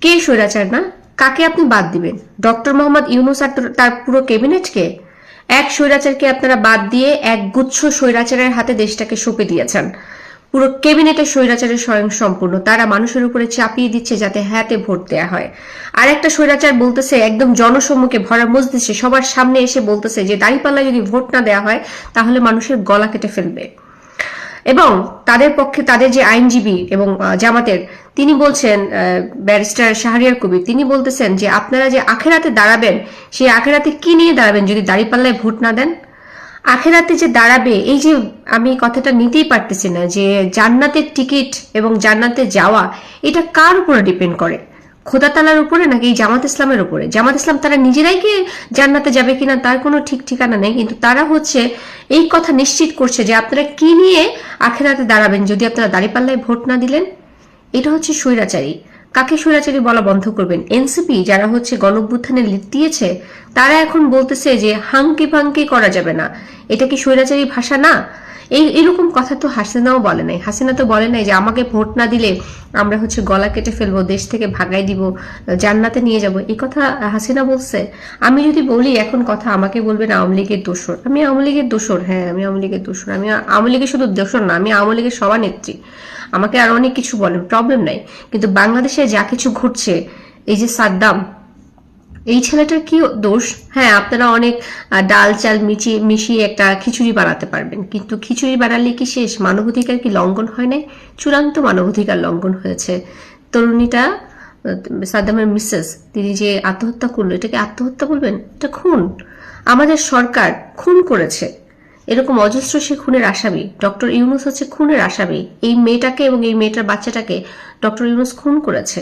কে স্বৈরাচার না? কাকে আপনি বাদ দিবেন? ডক্টর মোহাম্মদ ইউনূস আর তার পুরো ক্যাবিনেটকে? এক স্বৈরাচারকে আপনারা বাদ দিয়ে এক গুচ্ছ স্বৈরাচারের হাতে দেশটাকে সঁপে দিয়েছেন। পুরো ক্যাবিনেটের স্বৈরাচারের স্বয়ং সম্পূর্ণ, তারা মানুষের উপরে চাপিয়ে দিচ্ছে যাতে হ্যাঁতে ভোট দেয়া হয়। আর একটা স্বৈরাচার বলতেছে একদম জনসম্মুখে ভরা মজলিসে সবার সামনে এসে বলতেছে যে দাঁড়িপাল্লায় যদি ভোট না দেয়া হয় তাহলে মানুষের গলা কেটে ফেলবে। এবং তাদের পক্ষে তাদের যে আইনজীবী এবং জামাতের তিনি বলছেন, ব্যারিস্টার শাহরিয়ার কবির, তিনি বলতেছেন যে আপনারা যে আখেরাতে দাঁড়াবেন সেই আখেরাতে কি নিয়ে দাঁড়াবেন যদি দাঁড়িপাল্লায় ভোট না দেন? আখেরাতে যে দাঁড়াবে, এই যে আমি কথাটা নিতেই পারতেছি না যে জান্নাতের টিকিট এবং জান্নাতে যাওয়া এটা কার উপরে ডিপেন্ড করে? খোদা তালার উপরে নাকি এই জামাত ইসলামের উপরে? জামাত ইসলাম তারা নিজেরাই কি জান্নাতে যাবে কিনা তার কোনো ঠিক ঠিকানা নেই, কিন্তু তারা হচ্ছে এই কথা নিশ্চিত করছে যে আপনারা কি নিয়ে আখেরাতে দাঁড়াবেন যদি আপনারা দাঁড়িপাল্লায় ভোট না দিলেন। এটা হচ্ছে স্বৈরাচারী। কাকে স্বৈরাচারী বলা বন্ধ করবেন? এনসিপি যারা হচ্ছে গণঅভ্যুত্থানে লিড দিয়েছে তারা এখন বলতেছে যে হাঙ্কি ফাঙ্কি করা যাবে না। এটা কি স্বৈরাচারী ভাষা না? এরকম কথা তো হাসিনাও বলে নাই। হাসিনা তো বলে নাই যে আমাকে ভোট না দিলে আমরা হচ্ছে গলা কেটে ফেলবো, দেশ থেকে ভাগাই দিব, জান্নাতে নিয়ে যাব। এই কথা হাসিনা বলছে? আমি যদি বলি এখন কথা, আমাকে বলবেন আওয়ামী লীগের দোসর। আমি আওয়ামী লীগের দোসর, হ্যাঁ আমি আওয়ামী লীগের দোসর। আমি আওয়ামী লীগের শুধু দোসর না, আমি আওয়ামী লীগের সভানেত্রী। আমাকে আর অনেক কিছু বলেন, প্রবলেম নাই। কিন্তু বাংলাদেশে যা কিছু ঘটছে, এই যে সাদ্দাম, এই ছেলেটার কি দোষ? হ্যাঁ আপনারা অনেক ডাল চাল মিশিয়ে একটা খিচুড়ি বানাতে পারবেন, কিন্তু খিচুড়ি বানালে কি শেষ? মানবাধিকার কি লঙ্ঘন হয় নাই? চূড়ান্ত মানবাধিকার লঙ্ঘন হয়েছে। তরুণীটা সাদ্দামের মিসেস, তিনি যে আত্মহত্যা করলো, এটাকে আত্মহত্যা বলবেন? এটা খুন। আমাদের সরকার খুন করেছে। এরকম অজস্র সে খুনের আসামি। ডক্টর ইউনূস হচ্ছে খুনের আসামি। এই মেয়েটাকে এবং এই মেয়েটার বাচ্চাটাকে ডক্টর ইউনূস খুন করেছে।